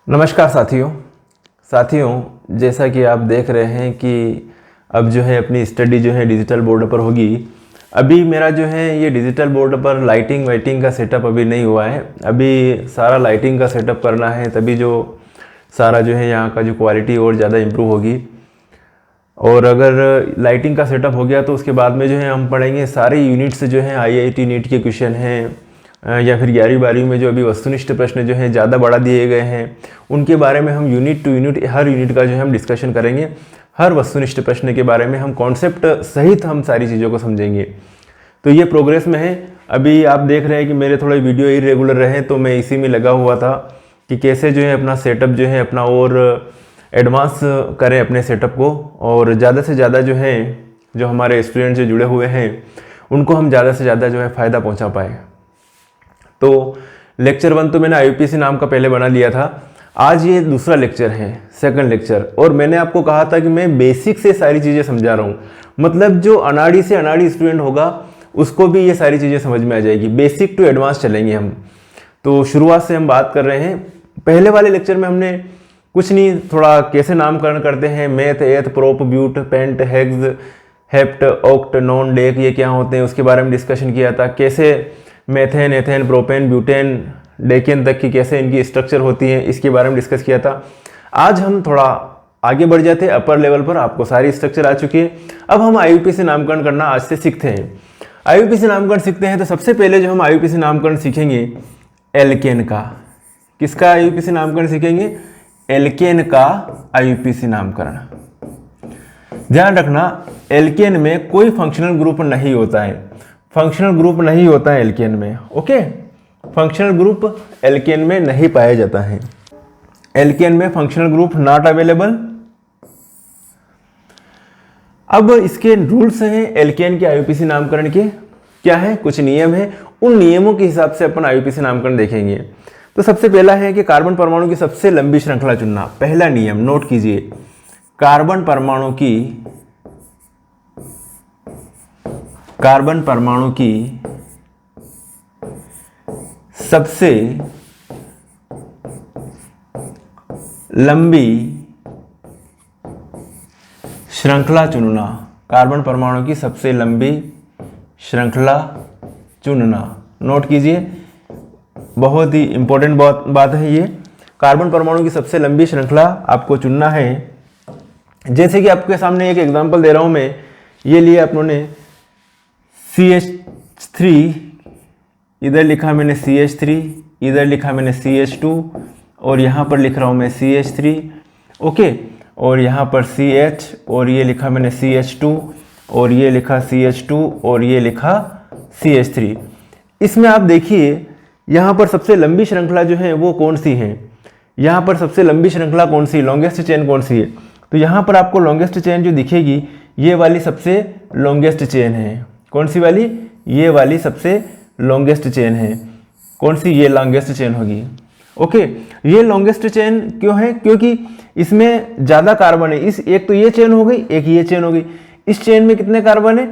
नमस्कार साथियों, जैसा कि आप देख रहे हैं कि अब जो है अपनी स्टडी जो है डिजिटल बोर्ड पर होगी। अभी मेरा जो है ये डिजिटल बोर्ड पर लाइटिंग वाइटिंग का सेटअप अभी नहीं हुआ है। अभी सारा लाइटिंग का सेटअप करना है, तभी जो सारा जो है यहाँ का जो क्वालिटी और ज़्यादा इम्प्रूव होगी। और अगर लाइटिंग का सेटअप हो गया तो उसके बाद में जो है हम पढ़ेंगे सारे यूनिट्स जो हैं IIT नीट के क्वेश्चन हैं या फिर 11वीं में जो अभी वस्तुनिष्ठ प्रश्न जो हैं ज़्यादा बढ़ा दिए गए हैं, उनके बारे में हम यूनिट टू यूनिट हर यूनिट का जो है हम डिस्कशन करेंगे। हर वस्तुनिष्ठ प्रश्न के बारे में हम कॉन्सेप्ट सहित हम सारी चीज़ों को समझेंगे। तो ये प्रोग्रेस में है। अभी आप देख रहे हैं कि मेरे थोड़े वीडियो इरेगुलर रहे, तो मैं इसी में लगा हुआ था कि कैसे जो है अपना सेटअप जो है अपना और एडवांस करें अपने सेटअप को, और ज़्यादा से ज़्यादा जो है जो हमारे स्टूडेंट जो जुड़े हुए हैं उनको हम ज़्यादा से ज़्यादा जो है फ़ायदा पहुंचा पाए। तो लेक्चर 1 तो मैंने IUPAC नाम का पहले बना लिया था। आज ये दूसरा लेक्चर है, सेकंड लेक्चर। और मैंने आपको कहा था कि मैं बेसिक से सारी चीज़ें समझा रहा हूँ, मतलब जो अनाड़ी से अनाड़ी स्टूडेंट होगा उसको भी ये सारी चीज़ें समझ में आ जाएगी। बेसिक टू एडवांस चलेंगे हम। तो शुरुआत से हम बात कर रहे हैं। पहले वाले लेक्चर में हमने कुछ नहीं, थोड़ा कैसे नामकरण करते हैं, meth, eth, prop, but, pent, hex, hept, oct, non, dec, ये क्या होते हैं उसके बारे में डिस्कशन किया था। कैसे methane, ethane, propane, butane, decane तक की कैसे इनकी स्ट्रक्चर होती है, इसके बारे में डिस्कस किया था। आज हम थोड़ा आगे बढ़ जाते हैं। अपर लेवल पर आपको सारी स्ट्रक्चर आ चुकी है। अब हम IUPAC नामकरण करना आज से सीखते हैं। IUPAC नामकरण सीखते हैं तो सबसे पहले जो हम IUPAC नामकरण सीखेंगे एल्केन का। किसका IUPAC नामकरण सीखेंगे? एल्केन का IUPAC नामकरण। ध्यान रखना, एल्केन में कोई फंक्शनल ग्रुप नहीं होता है। फंक्शनल ग्रुप नहीं होता है एल्केन में। ओके, फंक्शनल ग्रुप एल्केन में नहीं पाया जाता है। एल्केन में फंक्शनल ग्रुप नॉट अवेलेबल। अब इसके रूल्स हैं एल्केन के IUPAC नामकरण के। क्या है? कुछ नियम है। उन नियमों के हिसाब से अपन IUPAC नामकरण देखेंगे। तो सबसे पहला है कि कार्बन परमाणु की सबसे लंबी श्रृंखला चुनना। पहला नियम नोट कीजिए, कार्बन परमाणु की सबसे लंबी श्रृंखला चुनना। कार्बन परमाणु की सबसे लंबी श्रृंखला चुनना। नोट कीजिए, बहुत ही इंपॉर्टेंट बात है ये। कार्बन परमाणु की सबसे लंबी श्रृंखला आपको चुनना है। जैसे कि आपके सामने एक एग्जांपल दे रहा हूं मैं। ये लिए अपनों CH3, इधर लिखा मैंने CH3, इधर लिखा मैंने CH2, और यहाँ पर लिख रहा हूँ मैं CH3। ओके, और यहाँ पर CH, और ये लिखा मैंने CH2, और ये लिखा CH2, और ये लिखा CH3। इसमें आप देखिए यहाँ पर सबसे लंबी श्रृंखला जो है वो कौन सी है। यहाँ पर सबसे लंबी श्रृंखला कौन सी, लॉन्गेस्ट चेन कौन सी है? तो यहाँ पर आपको लॉन्गेस्ट चेन जो दिखेगी ये वाली सबसे लॉन्गेस्ट चेन है। कौन सी वाली? ये वाली सबसे लॉन्गेस्ट चेन है। कौन सी? ये लॉन्गेस्ट चेन होगी। ओके, ये लॉन्गेस्ट चेन क्यों है? क्योंकि इसमें ज़्यादा कार्बन है। इस एक तो ये चेन हो गई, एक ये चेन हो गई। इस चेन में कितने कार्बन है?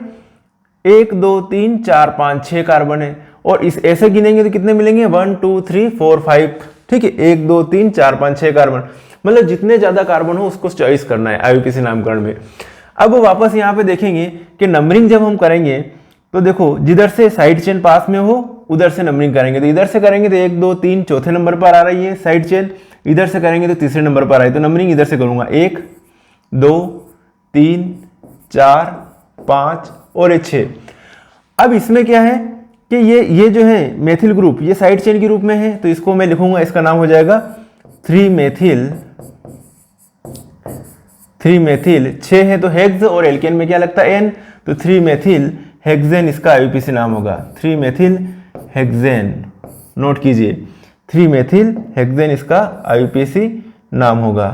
1 2 3 4 5 6 कार्बन है। और इस ऐसे गिनेंगे तो कितने मिलेंगे? 1 2 3 4 5। ठीक है, 1 2 3 4 5 6 कार्बन। मतलब जितने ज़्यादा कार्बन हो उसको चॉइस करना है IUPAC नामकरण में। अब वापस यहाँ पे देखेंगे कि नंबरिंग जब हम करेंगे तो देखो, जिधर से साइड चेन पास में हो उधर से नंबरिंग करेंगे। तो इधर से करेंगे तो 1 2 3 चौथे नंबर पर आ रही है साइड चेन, इधर से करेंगे तो तीसरे नंबर पर आ रही है। तो नंबरिंग इधर से करूंगा 1 2 3 4 5 और 6। अब इसमें क्या है कि ये जो है मेथिल ग्रुप ये साइड चेन के रूप में है, तो इसको मैं लिखूंगा, इसका नाम हो जाएगा 3 मेथिल 6 है तो हेक्स, और एल्केन में क्या लगता है? N, तो 3 मेथिल हेक्सेन इसका IUPAC नाम होगा। 3 मेथिल हेक्सेन। नोट कीजिए, 3 मेथिल हेक्सेन इसका IUPAC नाम होगा।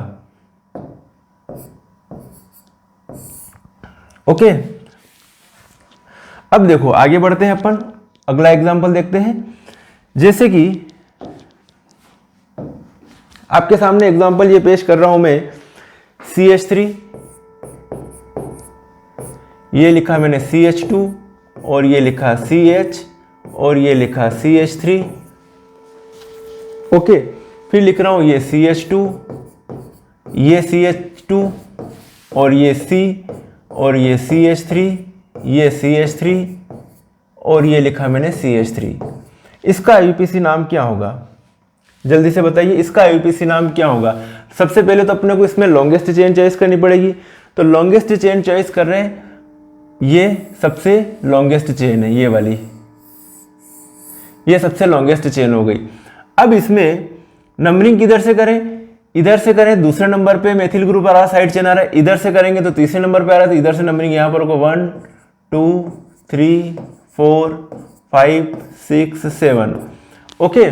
ओके, अब देखो आगे बढ़ते हैं अपन, अगला एग्जांपल देखते हैं। जैसे कि आपके सामने एग्जांपल ये पेश कर रहा हूं मैं, CH3, ये लिखा मैंने CH2, और ये लिखा CH, और ये लिखा CH3। ओके, फिर लिख रहा हूँ ये CH2, ये CH2 और ये C और ये CH3, ये CH3 और ये लिखा मैंने CH3। इसका IUPAC नाम क्या होगा? जल्दी से बताइए, इसका IUPAC नाम क्या होगा? सबसे पहले तो अपने को इसमें लॉन्गेस्ट चेन चॉइस करनी पड़ेगी। तो लॉन्गेस्ट चेन चॉइस कर रहे हैं, ये सबसे लॉन्गेस्ट चेन है, ये वाली, ये सबसे लॉन्गेस्ट चेन हो गई। अब इसमें नंबरिंग किधर से करें? इधर से करें, दूसरे नंबर पे मेथिल ग्रुप आ रहा, साइड चेन आ रहा है। इधर से करेंगे तो तीसरे नंबर पे आ रहा है, तो इधर से नंबरिंग यहाँ पर होगा 1 2 3 4 5 6 7। ओके,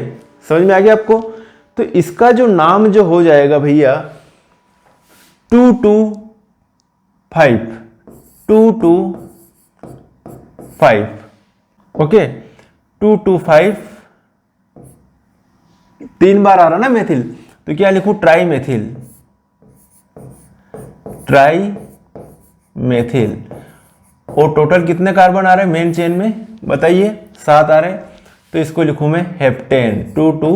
समझ में आ गया आपको? तो इसका जो नाम जो हो जाएगा भैया 2 2 5, 2 2 5। ओके, 2 2 5, 3 बार आ रहा ना मेथिल, तो क्या लिखूं? Try methyl, try methyl. और टोटल कितने कार्बन आ रहे हैं मेन चेन में बताइए? 7 आ रहे हैं, तो इसको लिखूं मैं हेप्टेन। 2 2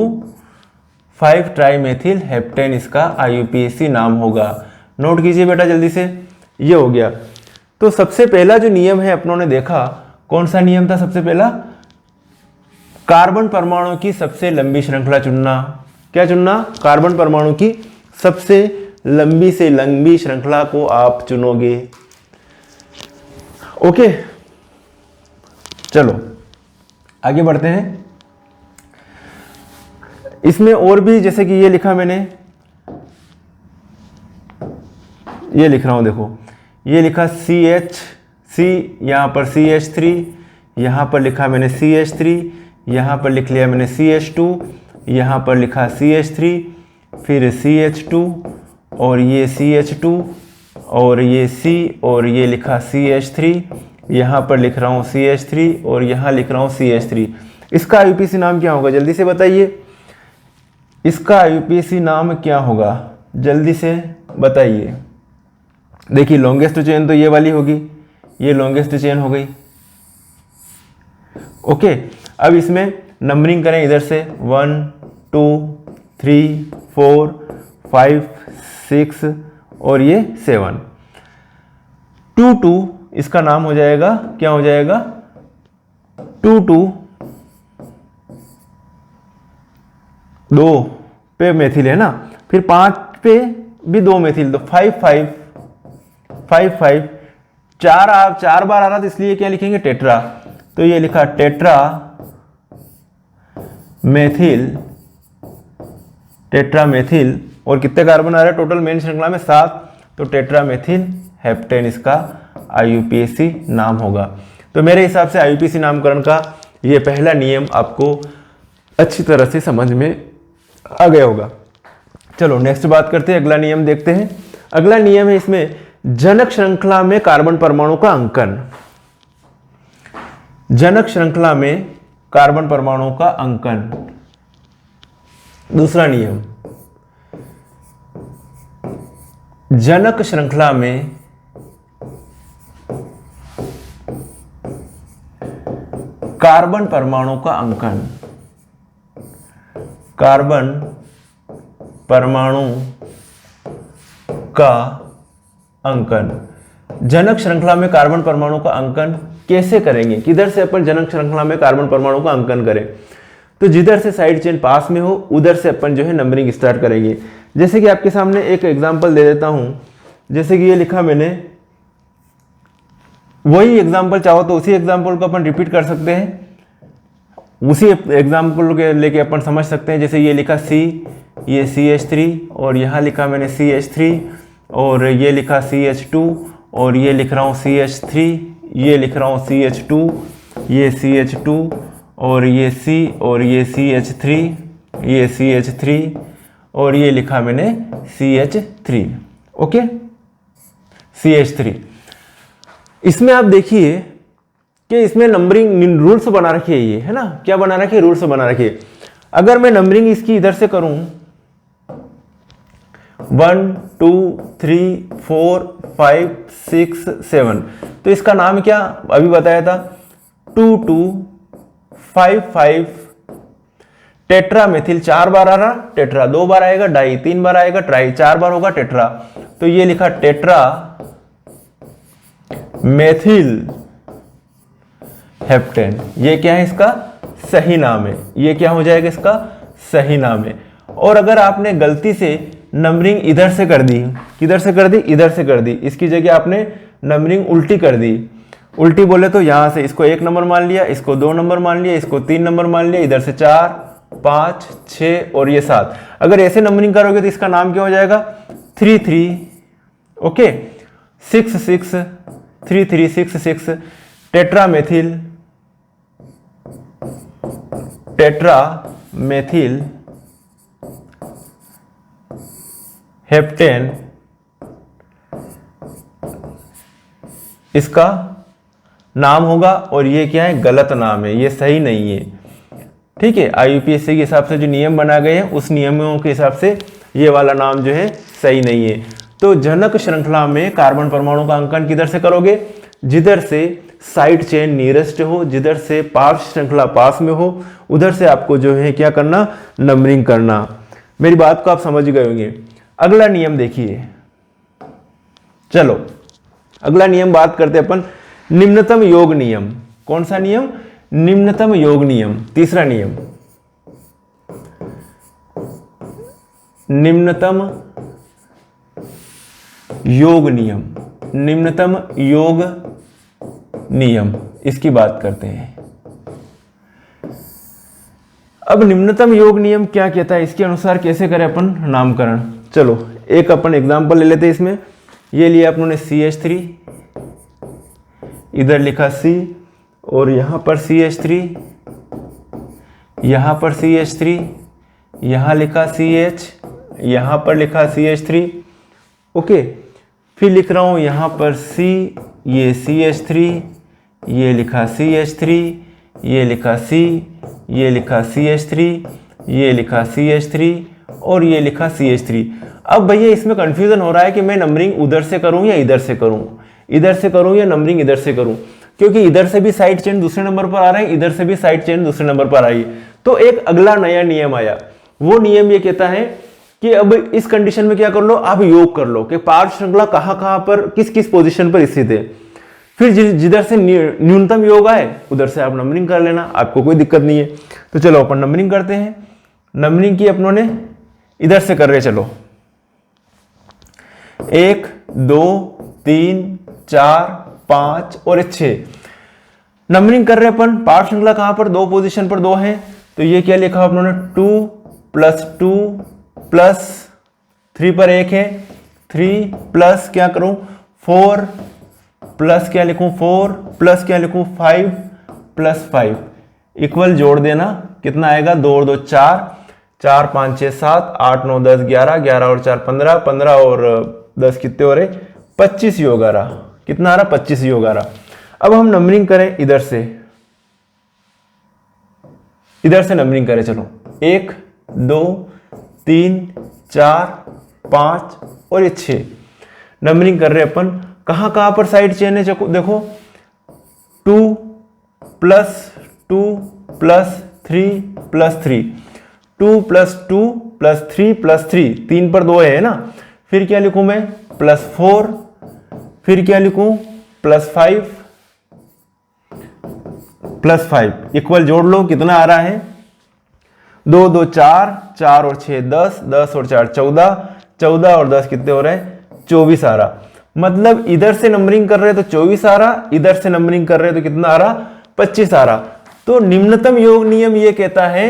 5 ट्राई मेथिल हेप्टेन इसका IUPAC नाम होगा। नोट कीजिए बेटा जल्दी से, ये हो गया। तो सबसे पहला जो नियम है अपनों ने देखा, कौन सा नियम था? सबसे पहला कार्बन परमाणु की सबसे लंबी श्रृंखला चुनना। क्या चुनना? कार्बन परमाणु की सबसे लंबी से लंबी श्रृंखला को आप चुनोगे। ओके, चलो आगे बढ़ते हैं। इसमें और भी, जैसे कि ये लिखा मैंने, ये लिख रहा हूं, देखो ये लिखा CH, यहां पर CH3, यहां पर लिखा मैंने CH3, यहां पर लिख लिया मैंने CH2, यहां पर लिखा CH3, फिर CH2 और ये CH2 और ये C और ये लिखा CH3, यहां पर लिख रहा हूं CH3 और यहां लिख रहा हूं CH3। इसका IUPAC नाम क्या होगा? जल्दी से बताइए, इसका IUPAC नाम क्या होगा? जल्दी से बताइए। देखिए लॉन्गेस्ट चेन तो ये वाली होगी, ये लॉन्गेस्ट चेन हो गई। ओके, अब इसमें नंबरिंग करें इधर से 1 2 3 4 5 6 और ये 7। 2 2 इसका नाम हो जाएगा, क्या हो जाएगा? 2 2 2 पे मेथिल है ना, फिर 5 पे भी 2 मेथिल, तो 5 5 5 5। 4 बार आ रहा था, इसलिए क्या लिखेंगे? टेट्रा। तो ये लिखा टेट्रा मेथिल, टेट्रा मेथिल। और कितने कार्बन आ रहे हैं टोटल मेन श्रृंखला में? 7। तो टेट्रा मेथिल हेप्टेन इसका IUPAC नाम होगा। तो मेरे हिसाब से IUPAC नामकरण का ये पहला नियम आपको अच्छी तरह से समझ में आ गया होगा। चलो नेक्स्ट बात करते हैं, अगला नियम देखते हैं। अगला नियम है इसमें जनक श्रृंखला में कार्बन परमाणु का अंकन। जनक श्रृंखला में कार्बन परमाणु का अंकन, दूसरा नियम। जनक श्रृंखला में कार्बन परमाणु का अंकन, कार्बन परमाणु का अंकन। जनक श्रृंखला में कार्बन परमाणु का अंकन कैसे करेंगे? किधर से अपन जनक श्रृंखला में कार्बन परमाणु का अंकन करें? तो जिधर से साइड चेन पास में हो उधर से अपन जो है नंबरिंग स्टार्ट करेंगे। जैसे कि आपके सामने एक एग्जांपल दे देता हूं, जैसे कि ये लिखा मैंने, वही एग्जांपल चाहो तो उसी एग्जांपल को अपन रिपीट कर सकते हैं, उसी एग्जांपल के लेके अपन समझ सकते हैं। जैसे ये लिखा C, ये CH3 और यहाँ लिखा मैंने CH3 और ये लिखा CH2 और ये लिख रहा हूँ CH3, ये लिख रहा हूँ CH2, ये CH2 और ये C और ये CH3, ये CH3 और ये लिखा मैंने CH3। Okay, CH3। इसमें आप देखिए कि इसमें नंबरिंग रूल्स बना रखी है, ये है ना, क्या बना रखी है? रूल्स बना रखी है। अगर मैं नंबरिंग इसकी इधर से करूं 1 2 3 4 5 6 7, तो इसका नाम क्या अभी बताया था? 2 2 5 5 टेट्रा मेथिल 4 बार आ रहा, टेट्रा 2 बार आएगा, डाई 3 बार आएगा, ट्राई 4 बार होगा, टेट्रा। तो ये लिखा टेट्रा मेथिल हेप्टेन। ये क्या है, इसका सही नाम है। ये क्या हो जाएगा, इसका सही नाम है। और अगर आपने गलती से नंबरिंग इधर से कर दी, किधर से कर दी, इधर से कर दी, इसकी जगह आपने नंबरिंग उल्टी कर दी, उल्टी बोले तो यहां से इसको 1 नंबर मान लिया, इसको 2 नंबर मान लिया, इसको 3 नंबर मान लिया, इधर से 4, 5, 6 और ये 7। अगर ऐसे नंबरिंग करोगे तो इसका नाम क्या हो जाएगा, 3-3, ओके, 6-6, 3-3-6-6, टेट्रामेथिल, टेट्रामेथिल हेप्टेन, इसका नाम होगा। और ये क्या है, गलत नाम है, ये सही नहीं है, ठीक है। IUPAC के हिसाब से जो नियम बना गए हैं उस नियमों के हिसाब से ये वाला नाम जो है सही नहीं है। तो जनक श्रृंखला में कार्बन परमाणु का अंकन किधर से करोगे, जिधर से साइड चेन नियरेस्ट हो, जिधर से पार्श्व श्रृंखला पास में हो, उधर से आपको जो है क्या करना, नंबरिंग करना। मेरी बात को आप समझ गए होंगे। अगला नियम देखिए, चलो अगला नियम बात करते हैं अपन निम्नतम योग नियम। कौन सा नियम, निम्नतम योग नियम, तीसरा नियम, निम्नतम योग नियम, निम्नतम योग नियम, इसकी बात करते हैं। अब निम्नतम योग नियम क्या कहता है, इसके अनुसार कैसे करें अपन नामकरण। चलो एक अपन एग्जांपल ले लेते हैं इसमें। ये लिया अपनों ने CH3, इधर लिखा C और यहां पर CH3, यहां पर CH3, यहां लिखा CH, यहां पर लिखा CH3, ओके। फिर लिख रहा हूं यहां पर C, ये CH3, ये लिखा CH3, ये लिखा C, ये लिखा CH3, ये लिखा CH3 और ये लिखा CH3। अब भैया इसमें कंफ्यूजन हो रहा है कि मैं नंबरिंग उधर से करूं या इधर से करूं, इधर से करूं या नंबरिंग इधर से करूं, क्योंकि इधर से भी साइड चेन दूसरे नंबर पर आ रहा है, इधर से भी साइड चेन दूसरे नंबर पर आ रही है। तो एक अगला नया नियम आया, वो नियम ये कहता है कि अब इस कंडीशन में क्या कर लो, आप योग कर लो कि पार्श्व श्रृंखला कहां पर किस किस पोजीशन पर स्थित है। फिर जिधर से न्यूनतम योग आए उधर से आप नंबरिंग कर लेना, आपको कोई दिक्कत नहीं है। तो चलो अपन नंबरिंग करते हैं। नंबरिंग की अपनों ने इधर से कर रहे, चलो 1, 2, 3, 4, 5 और 6 नंबरिंग कर रहे अपन। पार्श्व श्रृंखला कहां पर, 2 पोजीशन पर 2 है, तो ये क्या लिखा अपनों ने 2 + 2 + 3 पर 1 है, 3 प्लस क्या करूं 4 प्लस क्या लिखूं 4 प्लस क्या लिखूं 5 + 5 इक्वल जोड़ देना, कितना आएगा 2 और 2 4, 4 5 6 7 8 9 10 11, 11 और 4 15, 15 और 10 कितने हो रहे 25 योग आ रहा, कितना आ रहा 25 योग आ रहा। अब हम नंबरिंग करें इधर से नंबरिंग करें, चलो 1 2 3 4 5 और ये 6 नंबरिंग कर रहे अपन। कहां पर साइड चेन है देखो 2 + 2 + 3 + 3 2 + 2 + 3 + 3 3 पर 2 है ना, फिर क्या लिखूं मैं +4, फिर क्या लिखूं +5 इक्वल जोड़ लो, कितना आ रहा है 2 2 4, 4 और 6 10, 10 और 4 14, 14 और 10 कितने हो रहे हैं 24 आ रहा। मतलब इधर से नंबरिंग कर रहे तो 24 आ रहा, इधर से नंबरिंग कर रहे तो कितना आ रहा 25 आ रहा। तो निम्नतम योग नियम ये कहता है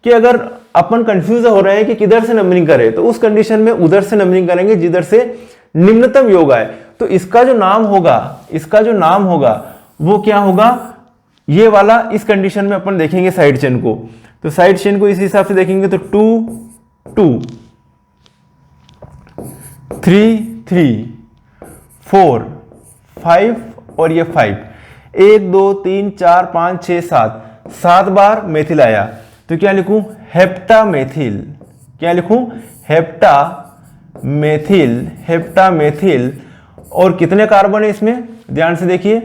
कि अगर अपन कंफ्यूज हो रहे हैं कि किधर से नंबरिंग करें, तो उस कंडीशन में उधर से नंबरिंग करेंगे जिधर से निम्नतम योग आए। तो इसका जो नाम होगा वो क्या होगा, ये वाला। इस कंडीशन में अपन देखेंगे साइड चेन को, तो साइड चेन को इस हिसाब से देखेंगे तो 2 2 3 3 4 5 और ये 5 1 2 3 4 5 6 7 बार मेथिल आया, तो क्या लिखूं हेप्टामेथिल, क्या लिखूं हेप्टामेथिल। और कितने कार्बन है इसमें ध्यान से देखिए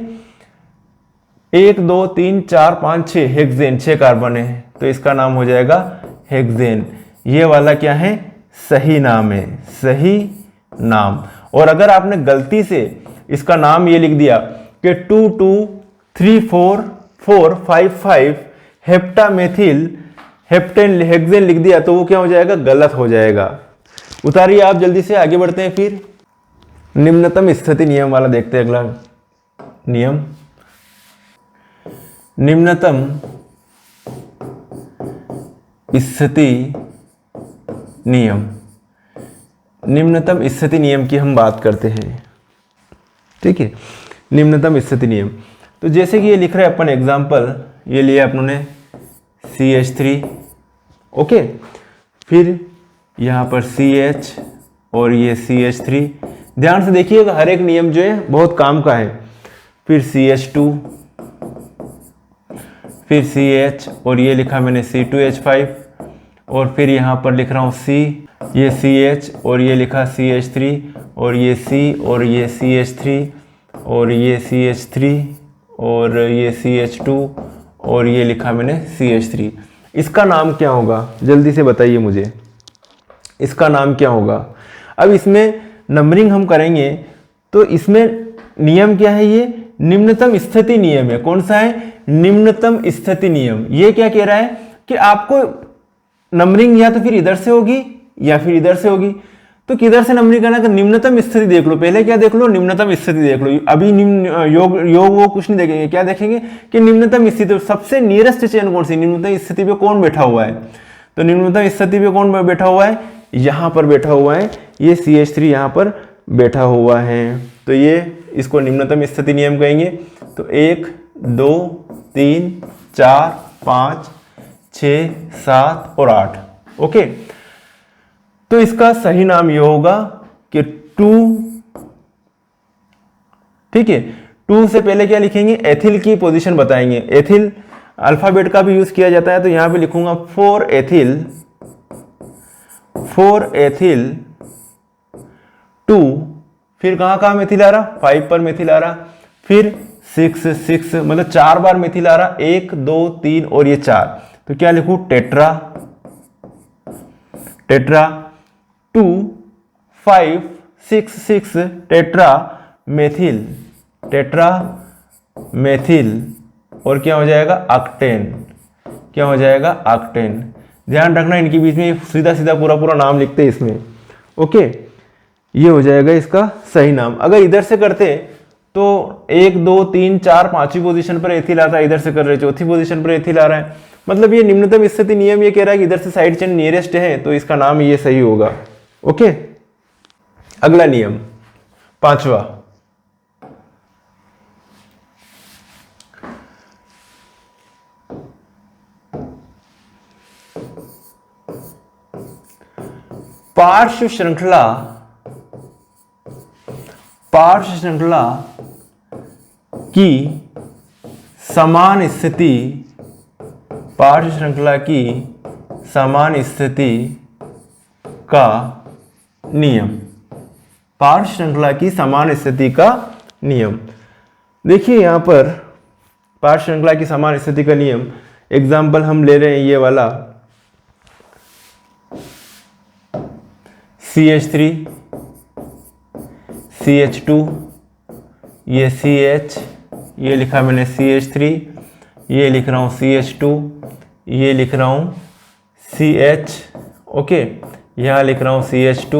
1 2 3 4 5 6 हेक्सेन 6 कार्बन है, तो इसका नाम हो जाएगा हेक्सेन, ये वाला क्या है, सही नाम है, सही नाम। और अगर आपने गलती से इसका नाम ये लिख दिया कि 2,2,3,4,4,5,5 हेप्टामेथिल हेप्टेन हेक्सेन लिख दिया तो वो क्या हो जाएगा, गलत हो जाएगा। उतारिए आप, जल्दी से आगे बढ़ते हैं। फिर निम्नतम स्थिति नियम वाला देखते हैं अगला नियम। निम्नतम स्थिति नियम, निम्नतम स्थिति नियम की हम बात करते हैं, ठीक है। निम्नतम स्थिति नियम, तो जैसे कि ये लिख रहे हैं अपन एग्जाम्पल, ये लिया अपन ने CH3, ओके, फिर यहाँ पर CH और ये CH3, ध्यान से देखिएगा हर एक नियम जो है बहुत काम का है। फिर CH2, फिर CH और ये लिखा मैंने C2H5, और फिर यहाँ पर लिख रहा हूँ C, ये CH और ये लिखा CH3, और ये C और ये CH3, और ये CH3 और ये CH2 और ये लिखा मैंने CH3। इसका नाम क्या होगा, जल्दी से बताइए मुझे, इसका नाम क्या होगा। अब इसमें नंबरिंग हम करेंगे तो इसमें नियम क्या है, ये निम्नतम स्थिति नियम है। कौन सा है, निम्नतम स्थिति नियम। ये क्या कह रहा है कि आपको नंबरिंग या तो फिर इधर से होगी या फिर इधर से होगी, तो किधर से नंबरिंग करना है, निम्नतम स्थिति देख लो। पहले क्या देख लो, निम्नतम स्थिति देख लो। अभी निम्न योग वो कुछ नहीं देखेंगे, क्या देखेंगे कि निम्नतम स्थिति, सबसे नियरेस्ट चेन कौन सी, निम्नतम स्थिति पे कौन बैठा हुआ है। तो निम्नतम स्थिति पे कौन बैठा हुआ है, यहाँ पर बैठा हुआ है, ये CH3 यहाँ पर बैठा हुआ है, तो ये इसको निम्नतम स्थिति नियम कहेंगे। तो 1 2 3 4 5 6 7 और 8, ओके। तो इसका सही नाम ये होगा कि 2, ठीक है। 2 से पहले क्या लिखेंगे, एथिल की पोजीशन बताएंगे। एथिल अल्फाबेट का भी यूज किया जाता है, तो यहां पे लिखूंगा 4 एथिल 2, फिर कहां मेथिल आ रहा, 5 पर मेथिल आ रहा, फिर 6 मतलब 4 बार मेथिल आ रहा, 1 2 3 और ये 4, तो क्या लिखूं, टेट्रा 2 5 6 टेट्रा मेथिल और क्या हो जाएगा, ऑक्टेन, क्या हो जाएगा, ऑक्टेन। ध्यान रखना इनके बीच में सीधा सीधा पूरा नाम लिखते हैं इसमें, ओके। ये हो जाएगा इसका सही नाम। अगर इधर से करते तो 1 2 3 4 5वीं पोजीशन पर एथिल आता है, इधर से कर रहे चौथी पोजीशन पर एथिल आ रहा है, मतलब ये निम्नतम स्थिति नियम ये कह रहा है कि इधर से साइड चेन नियरेस्ट है, तो इसका नाम ये सही होगा, ओके। अगला नियम 5वां, पार्श्व श्रृंखला की समान स्थिति, पार्श्व श्रृंखला की समान स्थिति का नियम, पार्श्व श्रृंखला की समान स्थिति का नियम। देखिए यहां पर पार्श्व श्रृंखला की समान स्थिति का नियम, एग्जाम्पल हम ले रहे हैं ये वाला CH3 CH2, ये CH, ये लिखा मैंने CH3, ये लिख रहा हूँ CH2, ये लिख रहा हूँ CH, ओके। यहाँ लिख रहा हूँ CH2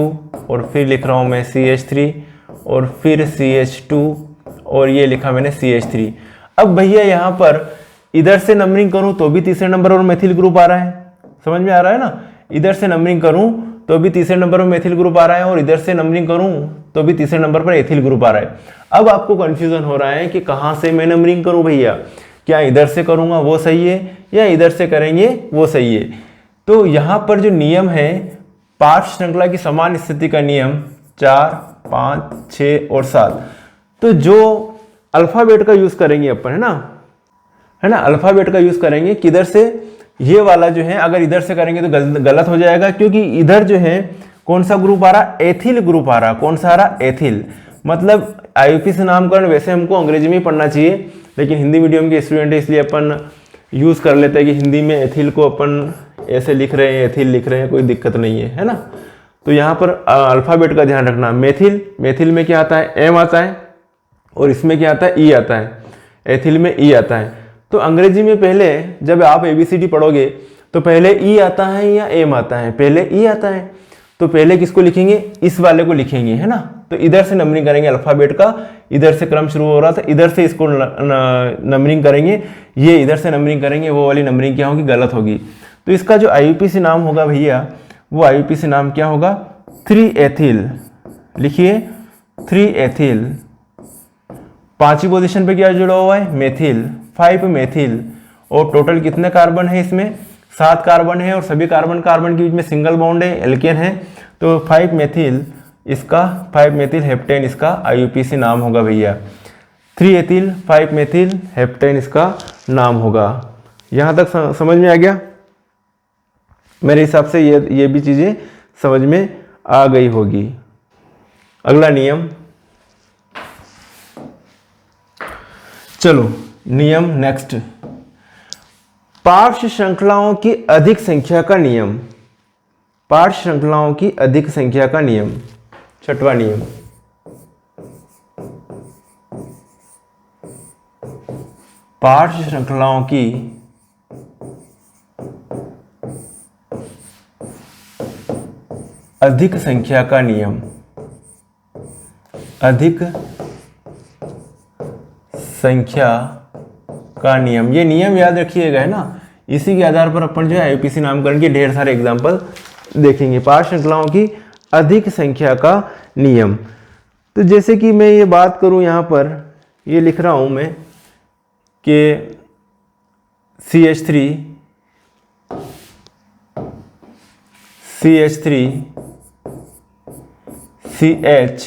और फिर लिख रहा हूँ मैं CH3 और फिर CH2 और ये लिखा मैंने CH3। अब भैया यहाँ पर इधर से नंबरिंग करूँ तो भी तीसरे नंबर पर मेथिल ग्रुप आ रहा है, समझ में आ रहा है ना। इधर से नंबरिंग करूँ तो भी तीसरे नंबर पर मेथिल ग्रुप आ रहा है और इधर से नंबरिंग करूं तो भी तीसरे नंबर पर एथिल ग्रुप आ रहा है। अब आपको कंफ्यूजन हो रहा है कि कहां से मैं नंबरिंग करूं भैया, क्या इधर से करूंगा वो सही है या इधर से करेंगे वो सही है। तो यहां पर जो नियम है पार्श्व श्रृंखला की समान स्थिति का नियम 4 5 6 और 7, तो जो अल्फाबेट का यूज करेंगे अपन, है ना, अल्फाबेट का यूज करेंगे। किधर से, ये वाला जो है अगर इधर से करेंगे तो गलत हो जाएगा, क्योंकि इधर जो है कौन सा ग्रुप आ रहा, एथिल ग्रुप आ रहा। कौन सा आ रहा, एथिल। मतलब IUPAC से नामकरण वैसे हमको अंग्रेजी में ही पढ़ना चाहिए, लेकिन हिंदी मीडियम के स्टूडेंट है इसलिए अपन यूज़ कर लेते हैं कि हिंदी में एथिल को अपन ऐसे लिख रहे हैं, एथिल लिख रहे हैं, कोई दिक्कत नहीं है ना। तो यहाँ पर अल्फ़ाबेट का ध्यान रखना। मेथिल, मेथिल में क्या आता है, एम आता है, और इसमें क्या आता है, ई आता है। एथिल में ई आता है। तो अंग्रेजी में पहले जब आप ABCD पढ़ोगे तो पहले ई आता है या एम आता है, पहले ई आता है। तो पहले किसको लिखेंगे, इस वाले को लिखेंगे, है ना। तो इधर से नंबरिंग करेंगे अल्फ़ाबेट का, इधर से क्रम शुरू हो रहा था, इधर से इसको नंबरिंग करेंगे, ये इधर से नंबरिंग करेंगे, वो वाली नंबरिंग क्या होगी, गलत होगी। तो इसका जो IUPAC नाम होगा भैया, वो IUPAC नाम क्या होगा, 3 एथिल। लिखिए 3 एथिल। 5वीं पोजीशन पे क्या जुड़ा हुआ है, मेथिल, 5 मेथिल। और टोटल कितने कार्बन है इसमें, 7 कार्बन है, और सभी कार्बन कार्बन के बीच में सिंगल बॉन्ड है, एल्केन है। तो 5 मेथिल, इसका 5 मेथिल हेप्टेन इसका IUPAC नाम होगा भैया। 3 एथिल 5 मेथिल हेप्टेन इसका नाम होगा। यहाँ तक समझ में आ गया। मेरे हिसाब से ये भी चीज़ें समझ में आ गई होगी। अगला नियम, चलो नियम नेक्स्ट, पार्श्व श्रृंखलाओं की अधिक संख्या का नियम। पार्श्व श्रृंखलाओं की अधिक संख्या का नियम, 6वां नियम। पार्श्व श्रृंखलाओं की अधिक संख्या का नियम। अधिक संख्या का नियम, ये नियम याद रखिएगा, है ना। इसी के आधार पर अपन जो है IUPAC नामकरण के ढेर सारे एग्जाम्पल देखेंगे। पार्श्व श्रृंखलाओं की अधिक संख्या का नियम। तो जैसे कि मैं ये बात करूं, यहाँ पर ये लिख रहा हूं मैं कि CH3 CH,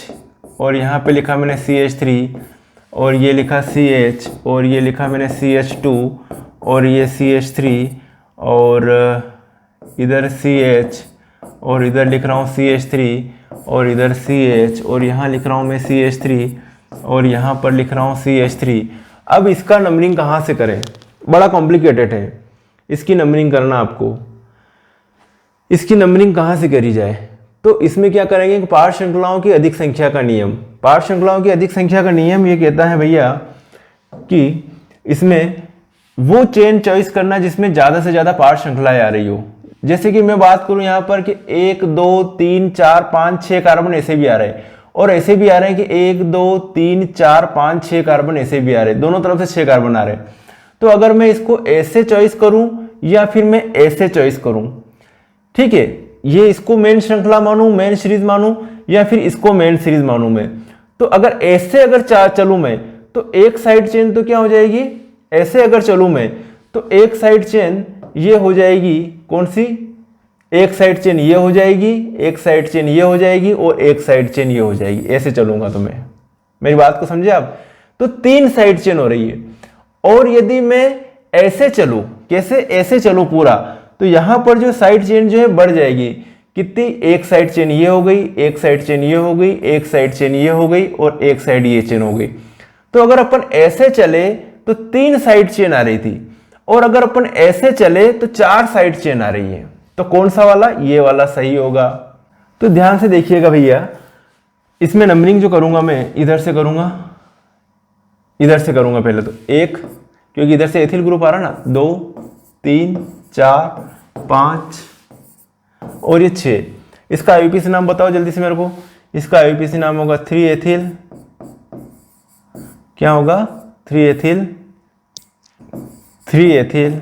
और यहाँ पे लिखा मैंने CH3, और ये लिखा CH, और ये लिखा मैंने CH2, और ये CH3, और इधर CH, और इधर लिख रहा हूँ CH3, और इधर CH, और यहाँ लिख रहा हूँ मैं CH3, और यहाँ पर लिख रहा हूँ CH3। अब इसका नंबरिंग कहाँ से करें, बड़ा कॉम्प्लिकेटेड है इसकी नंबरिंग करना। आपको इसकी नंबरिंग कहाँ से करी जाए, तो इसमें क्या करेंगे कि पार्श्व श्रृंखलाओं की अधिक संख्या का नियम। पार्श्व श्रृंखलाओं की अधिक संख्या का नियम ये कहता है भैया कि इसमें वो चेन चॉइस करना जिसमें ज़्यादा से ज़्यादा पार्श्व श्रृंखलाएं आ रही हो। जैसे कि मैं बात करूं यहाँ पर कि 1 2 3 4 5 6 कार्बन ऐसे भी आ रहे हैं, और ऐसे भी आ रहे हैं कि 1 2 3 4 5 6 कार्बन ऐसे भी आ रहे हैं, दोनों तरफ से 6 कार्बन आ रहे हैं। तो अगर मैं इसको ऐसे चॉइस करूं या फिर मैं ऐसे चॉइस करूं, ठीक है, ये इसको मेन श्रृंखला मानूं, मेन सीरीज मानूं, या फिर इसको मेन सीरीज मानूं मैं। तो अगर ऐसे अगर चलूं मैं तो एक साइड चेन तो क्या हो जाएगी, ऐसे अगर चलूं मैं तो एक साइड चेन ये हो जाएगी, कौन सी, एक साइड चेन ये हो जाएगी, एक साइड चेन ये हो जाएगी, और एक साइड चेन ये हो जाएगी। ऐसे चलूंगा तो मैं, मेरी बात को समझे आप, तो 3 साइड चेन हो रही है। और यदि मैं ऐसे चलूं, कैसे, ऐसे चलूं पूरा, तो यहां पर जो साइड चेन जो है बढ़ जाएगी। कितनी, एक साइड चेन ये हो गई, एक साइड चेन ये हो गई, एक साइड चेन ये हो गई, और एक साइड ये चेन हो गई। तो अगर अपन ऐसे चले तो 3 साइड चेन आ रही थी, और अगर अपन ऐसे चले तो 4 साइड चेन आ रही है। तो कौन सा वाला, ये वाला सही होगा। तो ध्यान से देखिएगा भैया, इसमें नंबरिंग जो करूंगा मैं इधर से करूंगा, इधर से करूंगा पहले तो 1, क्योंकि इधर से एथिल ग्रुप आ रहा ना, 2 3 4 5 और ये 6। इसका IUPAC नाम बताओ जल्दी से मेरे को। इसका IUPAC नाम होगा 3 एथिल, क्या होगा, 3 एथिल, 3 एथिल।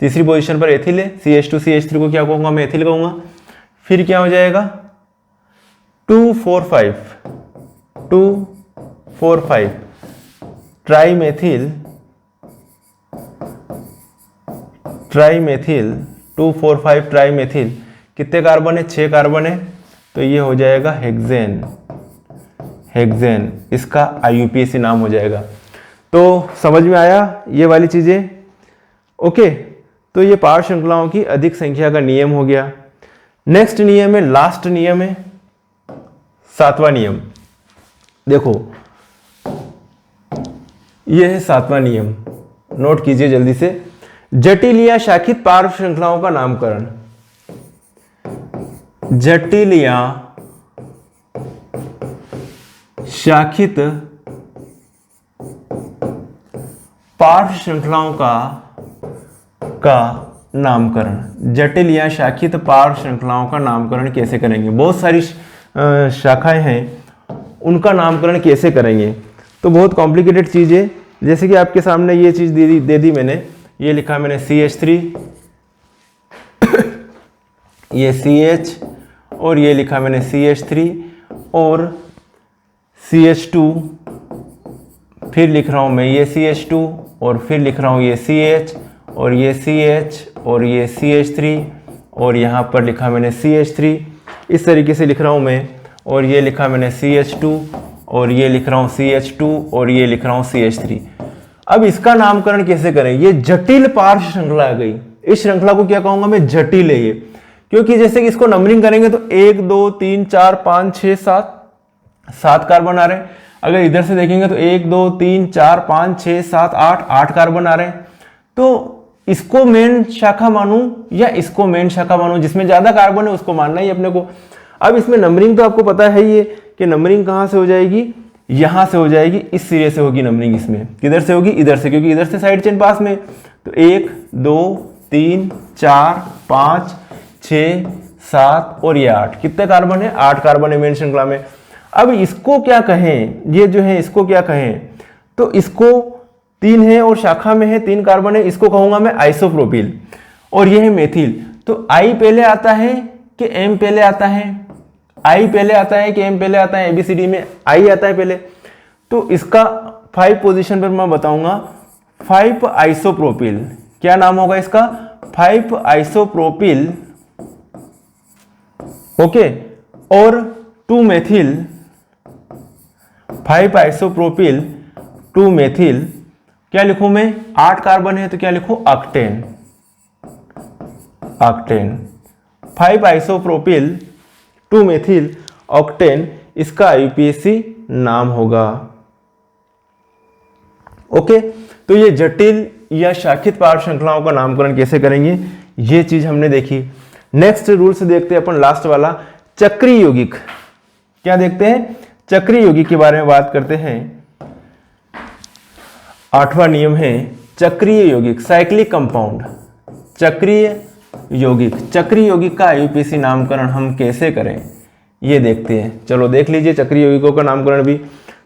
तीसरी पोजीशन पर एथिल है, CH2 CH3 को क्या कहूंगा मैं, एथिल कहूंगा। फिर क्या हो जाएगा, 2 4 5, 2 4 5 ट्राइमेथिल, ट्राइमेथिल 2 4 5 ट्राइमेथिल। कितने कार्बन है, 6 कार्बन है, तो ये हो जाएगा हेक्सेन, हेक्सेन इसका IUPAC नाम हो जाएगा। तो समझ में आया ये वाली चीजें, ओके। तो ये पार्श्व श्रृंखलाओं की अधिक संख्या का नियम हो गया। नेक्स्ट नियम है, लास्ट नियम है, 7वां नियम। देखो ये है 7वां नियम। नोट कीजिए जल्दी से। जटिल या शाखित पार्श्व श्रृंखलाओं का नामकरण। जटिल या शाखित पार्श्व श्रृंखलाओं का नामकरण। जटिल या शाखित पार्श्व श्रृंखलाओं का नामकरण कैसे करेंगे? बहुत सारी शाखाएं हैं, उनका नामकरण कैसे करेंगे? तो बहुत कॉम्प्लिकेटेड चीज़ है। जैसे कि आपके सामने ये चीज़ दे दी मैंने, ये लिखा मैंने CH3, ये CH, और ये लिखा मैंने CH3 और CH2, फिर लिख रहा हूँ मैं ये CH2 और फिर लिख रहा हूँ ये CH और ये CH और ये CH3 और यहाँ पर लिखा मैंने CH3, इस तरीके से लिख रहा हूँ मैं। और ये लिखा मैंने CH2 और ये लिख रहा हूँ CH2 और ये लिख रहा हूँ CH3। अब इसका नामकरण कैसे करें? ये जटिल पार्श्व श्रृंखला आ गई। इस श्रृंखला को क्या कहूँगा मैं? जटिल है ये, क्योंकि जैसे कि इसको नंबरिंग करेंगे तो 1 2 3 4 5 6 7 कार्बन आ रहे हैं। अगर इधर से देखेंगे तो 1 2 3 4 5 6 7 8 कार्बन आ रहे हैं। तो इसको मेन शाखा मानूं या इसको मेन शाखा मानूं? जिसमें ज्यादा कार्बन है उसको मानना ही अपने को। अब इसमें नंबरिंग तो आपको पता है ही है कि नंबरिंग कहाँ से हो जाएगी, यहाँ से हो जाएगी, इस सिरे से होगी नंबरिंग। इसमें किधर से होगी? इधर से, क्योंकि इधर से साइड चेन पास में। तो 1 2 3 4 5 6 7 और ये 8, कितने कार्बन है? 8 कार्बन है मेन श्रृंखला में। अब इसको क्या कहें? ये जो है इसको क्या कहें? तो इसको 3 है और शाखा में है 3 कार्बन है, इसको कहूंगा मैं आइसोप्रोपिल। और ये है मेथिल। तो आई पहले आता है कि एम पहले आता है? आई पहले आता है कि एम पहले आता है? ABCD में आई आता है पहले। तो इसका 5 पोजीशन पर मैं बताऊंगा 5 आइसोप्रोपिल। क्या नाम होगा इसका? 5 आइसोप्रोपिल। ओके। और 2 मेथिल, 5 आइसोप्रोपिल 2 मेथिल, क्या लिखूं मैं? 8 कार्बन है तो क्या लिखूं? Octane. Octane 5 isopropyl 2 methyl octane, इसका IUPAC नाम होगा। ओके। तो ये जटिल या शाखित पार्श्व श्रृंखलाओं का नामकरण कैसे करेंगे, ये चीज हमने देखी। नेक्स्ट रूल से देखते हैं अपन लास्ट वाला, चक्रीय यौगिक। क्या देखते हैं? चक्रीय यौगिक के बारे में बात करते हैं। 8वां नियम है चक्रीय यौगिक, साइक्लिक कंपाउंड। चक्रीय यौगिक, चक्रीय यौगिक का IUPAC नामकरण हम कैसे करें ये देखते हैं। चलो देख लीजिए चक्रीय यौगिकों का नामकरण भी।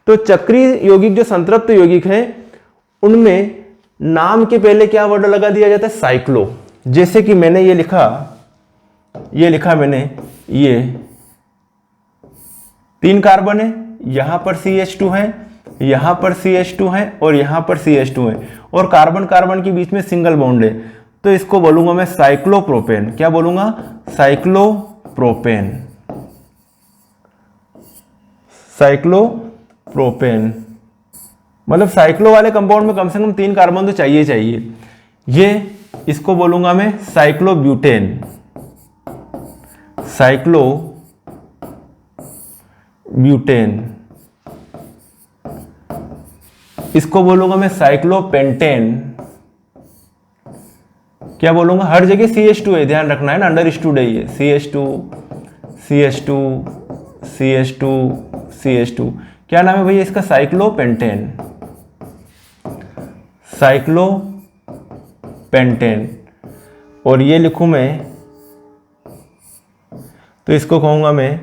तो चक्रीय यौगिक जो संतृप्त यौगिक हैं उनमें नाम के पहले क्या वर्ड लगा दिया जाता है? साइक्लो। जैसे कि मैंने ये लिखा मैंने, ये 3 कार्बन है, यहां पर CH2 है, यहां पर CH2 है और यहां पर CH2 है, और कार्बन कार्बन के बीच में सिंगल बॉन्ड है। तो इसको बोलूंगा मैं साइक्लोप्रोपेन। क्या बोलूंगा? साइक्लोप्रोपेन। साइक्लोप्रोपेन मतलब साइक्लो वाले कंपाउंड में कम से कम 3 कार्बन तो चाहिए चाहिए। ये इसको बोलूंगा मैं साइक्लोब्यूटेन। साइक्लोब्यूटेन। इसको बोलूंगा मैं साइक्लोपेंटेन। क्या बोलूंगा? हर जगह CH2 है, ध्यान रखना है ना, अंडरस्टूड है ये। CH2 CH2 CH2 CH2, क्या नाम है भैया इसका? साइक्लोपेंटेन। साइक्लोपेंटेन। और ये लिखूं मैं तो इसको कहूंगा मैं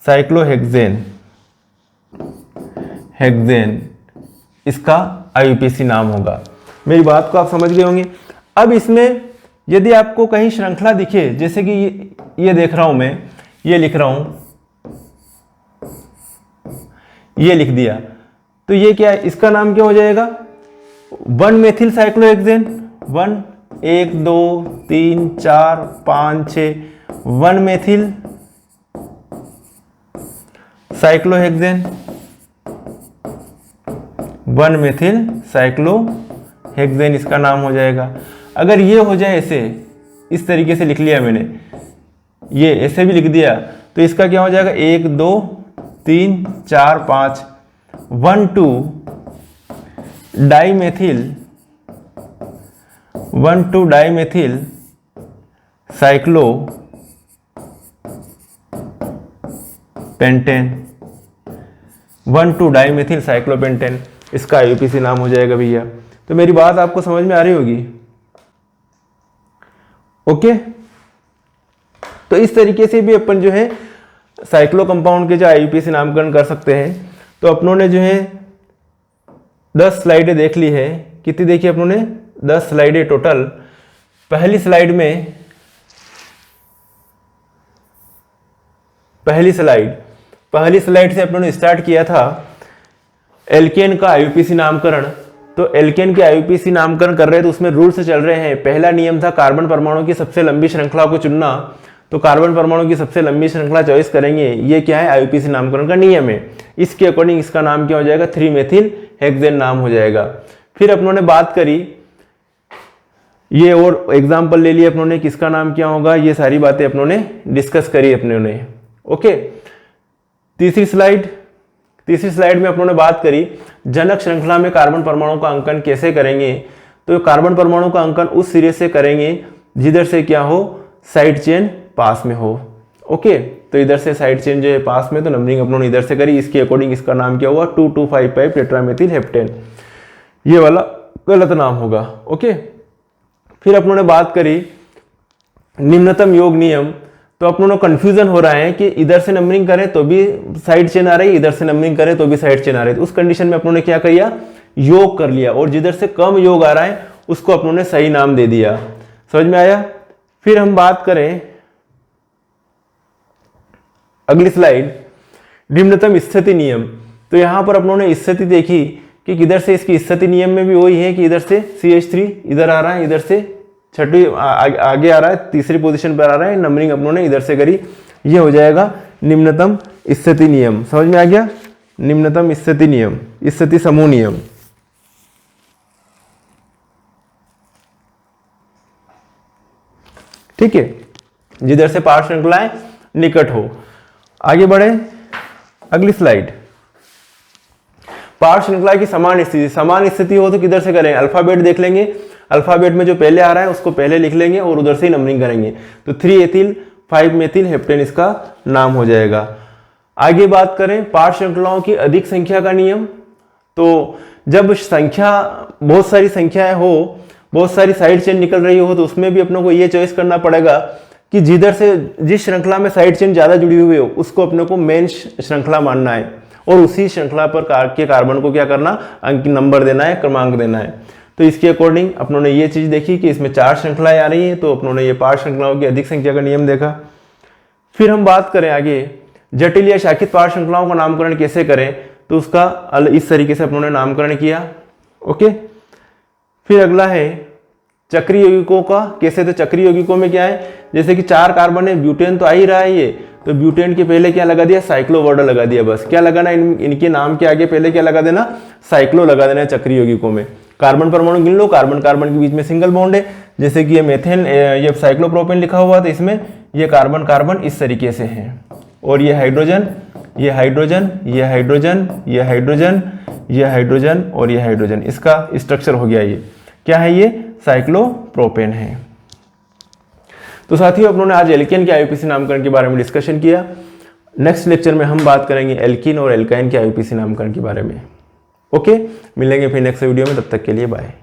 साइक्लोहेक्सेन। हेक्सेन इसका IUPAC नाम होगा। मेरी बात को आप समझ गए होंगे। अब इसमें यदि आपको कहीं श्रृंखला दिखे, जैसे कि ये देख रहा हूं मैं, ये लिख रहा हूं, ये लिख दिया, तो ये क्या है? इसका नाम क्या हो जाएगा? 1 methyl cyclohexane. 1 2 3 4 5 6 1 methyl cyclohexane. 1 methyl cyclohexane इसका नाम हो जाएगा। अगर ये हो जाए ऐसे, इस तरीके से लिख लिया मैंने, ये ऐसे भी लिख दिया, तो इसका क्या हो जाएगा? 1 2 3 4 5 1 2 di methyl 1,2 dimethyl cyclopentane, 1,2 dimethyl cyclopentane, इसका आईयूपीएसी नाम हो जाएगा भैया। तो मेरी बात आपको समझ में आ रही होगी। ओके, तो इस तरीके से भी अपन जो है साइक्लो कंपाउंड के जो आईयूपीएसी नामकरण कर सकते हैं। तो अपनों ने जो है 10 स्लाइडें देख ली है। कितनी देखी अपनों ने? 10 स्लाइडें टोटल। पहली स्लाइड से अपनों ने स्टार्ट किया था एल्केन का आईयूपीएसी नामकरण। तो एल्केन के आईयूपीएसी नामकरण कर रहे हैं तो उसमें रूल से चल रहे हैं। पहला नियम था कार्बन परमाणु की सबसे लंबी श्रृंखला को चुनना। तो कार्बन परमाणु की सबसे लंबी श्रृंखला चॉइस करेंगे। ये क्या है? आईयूपीएसी नामकरण का नियम है। इसके अकॉर्डिंग इसका नाम क्या हो जाएगा? 3 मेथिल हेक्सेन नाम हो जाएगा। फिर अपनों ने बात करी, ये और एग्जाम्पल ले लिए अपनों ने, किसका नाम क्या होगा, ये सारी बातें अपनों ने डिस्कस करी अपनों ने। ओके, तीसरी स्लाइड में अपनों ने बात करी जनक श्रृंखला में कार्बन परमाणु का अंकन कैसे करेंगे। तो कार्बन परमाणु का अंकन उस सिरे से करेंगे जिधर से क्या हो? साइड चेन पास में हो। ओके, तो इधर से साइड चेन जो है पास में, तो नंबरिंग अपनों ने इधर से करी। इसके अकॉर्डिंग इसका नाम क्या हुआ? 2255 टेट्रामेथिल हेप्टेन। ये वाला गलत नाम होगा। ओके, फिर अपनों ने बात करी निम्नतम योग नियम। तो अपनों ने कंफ्यूजन हो रहा है कि इधर से नंबरिंग करें तो भी साइड चेन आ रही है, इधर से नंबरिंग करें तो भी साइड चेन आ रही है। तो उस कंडीशन में अपनों ने क्या किया? योग कर लिया, और जिधर से कम योग आ रहा है उसको अपनों ने सही नाम दे दिया। समझ में आया? फिर हम बात करें अगली स्लाइड, निम्नतम स्थिति नियम। तो यहां पर अपनों ने स्थिति देखी कि किधर से इसकी स्थिति नियम में भी वही है कि इधर से CH3 इधर आ रहा है, इधर से छठी आगे आ रहा है, तीसरी पोजीशन पर आ रहा है। नंबरिंग अपनों ने इधर से करी। ये हो जाएगा निम्नतम स्थिति नियम। समझ में आ गया? निम्नतम स्थिति नियम, स्थिति समूह नियम। ठीक है, जिधर से पार्श्व श्रृंखलाएं निकट हो। आगे बढ़े, अगली स्लाइड, पार्श्व श्रृंखला की समान स्थिति हो तो किधर से करें? अल्फाबेट देख लेंगे। अल्फाबेट में जो पहले आ रहा है उसको पहले लिख लेंगे और उधर से ही नंबरिंग करेंगे। तो 3 एथिल 5 मेथिल हेप्टेन इसका नाम हो जाएगा। आगे बात करें पार्श्व श्रृंखलाओं की अधिक संख्या का नियम। तो जब संख्या बहुत सारी संख्याएं हो, बहुत सारी साइड चेन निकल रही हो, तो उसमें भी अपनों को ये चॉइस करना पड़ेगा कि जिधर से जिस श्रृंखला में साइड चेन ज्यादा जुड़ी हुई हो उसको अपने को मेन श्रृंखला मानना है, और उसी श्रृंखला पर के कार्बन को क्या करना? अंक नंबर देना है, क्रमांक देना है। तो इसके अकॉर्डिंग अपनों ने ये चीज देखी कि इसमें 4 श्रृंखलाएं आ रही हैं, तो अपनों ने ये 5 श्रृंखलाओं की अधिक संख्या का नियम देखा। फिर हम बात करें आगे जटिल या शाखित पार्श्व श्रृंखलाओं का नामकरण कैसे करें। तो उसका इस तरीके से अपनों ने नामकरण किया। ओके, फिर अगला है चक्रीय यौगिकों का कैसे। तो चक्रीय यौगिकों में क्या है? जैसे कि 4 कार्बन है, ब्यूटेन तो आ ही रहा है ये, तो ब्यूटेन के पहले क्या लगा दिया? साइक्लो वर्ड लगा दिया। बस क्या लगाना? इनके नाम के आगे पहले क्या लगा देना? साइक्लो लगा देना है चक्रीय यौगिकों में। कार्बन परमाणु गिन लो, कार्बन कार्बन के बीच में सिंगल बॉन्ड है, जैसे कि ये मेथेन, ये साइक्लोप्रोपेन लिखा हुआ था, इसमें ये कार्बन कार्बन इस तरीके से है, और ये हाइड्रोजन, ये हाइड्रोजन, ये हाइड्रोजन, ये हाइड्रोजन, ये हाइड्रोजन और ये हाइड्रोजन, इसका स्ट्रक्चर हो गया। ये क्या है? ये साइक्लोप्रोपेन है। तो साथियों अपनों ने आज एल्केन के आईयूपीएसी नामकरण के बारे में डिस्कशन किया। नेक्स्ट लेक्चर में हम बात करेंगे एल्कीन और एल्काइन के आईयूपीएसी नामकरण के बारे में। ओके, मिलेंगे फिर नेक्स्ट वीडियो में, तब तक के लिए बाय।